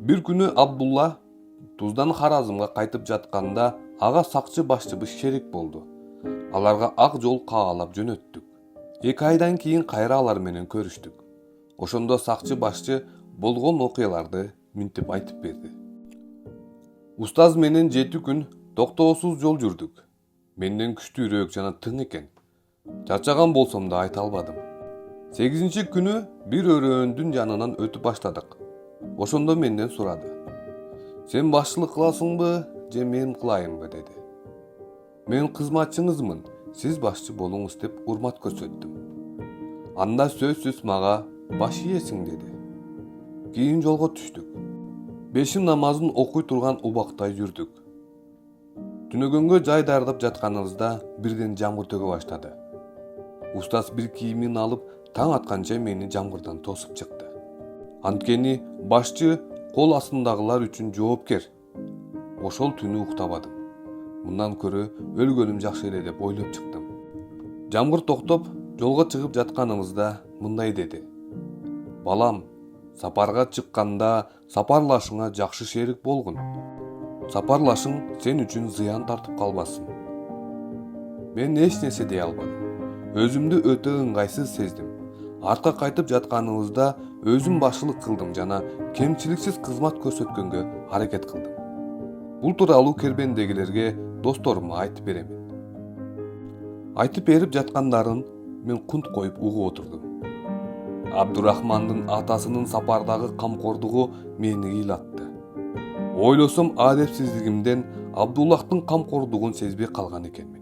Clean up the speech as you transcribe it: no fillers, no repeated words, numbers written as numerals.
Бир күнү Абдулла Туздан Харазымга кайтып жатканда ага сакчы башчыбыз шерик болду. Аларга ак жол каалап жөнөттүк. 2 айдан кийин кайра алар менен көрүштүк. Ошондо сакчы башчы болгон окуяларды минтип айтып берди. Устаз менен 7 күн токтоосуз жол жүрдүк. Менден күчтүүрөөк жана тың экен. Чарчаган болсом да айта албадым. 8-чи күнү бир өрөөндүн жанынан өтүп баштадык. Ошондо менден сурады. Сен башчылык кыласыңбы, же мен кылайынбы деди. Мен кызматчыңызмын, сиз башчы болуңуз деп урмат көрсөттүм. Анда сөзсүз мага баш ийесиң деди. Кийин жолго түштүк. Бешим намазын окуй турган убактай жүрдүк. Түнөгөнгө жай даярдап жатканыбызда бирден жамгыр төгө баштады. Устаз бир кийимин алып таң атканча мени жамгырдан тосуп чыкты. Анткени башчы кол астындагылар үчүн жоопкер. Ошол түнү уктабадым. Мындан көрө өлгөнүм жакшы эле деп ойлоп чыктым. Жамгыр токтоп, жолго чыгып жатканыбызда мындай деди. Балам, сапарга чыкканда сапарлашыңа жакшы шерик болгун. Сапарлашың сен үчүн зыян тартып калбасын. Мен эч нерсе дей албадым. Өзүмдү өтө ыңгайсыз сездим. Артка кайтып жатканыбызда өзүм башчылык кылдым жана кемчиликсиз кызмат көрсөткөнгө аракет кылдым. Бул тууралуу кербендегилерге досторума айтып беремин. Айтып берип жаткандарын мен кунт коюп угуп отурдум. Абдурахмандын атасынын сапардагы камкордугу мени ыйлатты. Ойлосом адепсиздигимден Абдуллахтын камкордугун сезбей калган экенмин.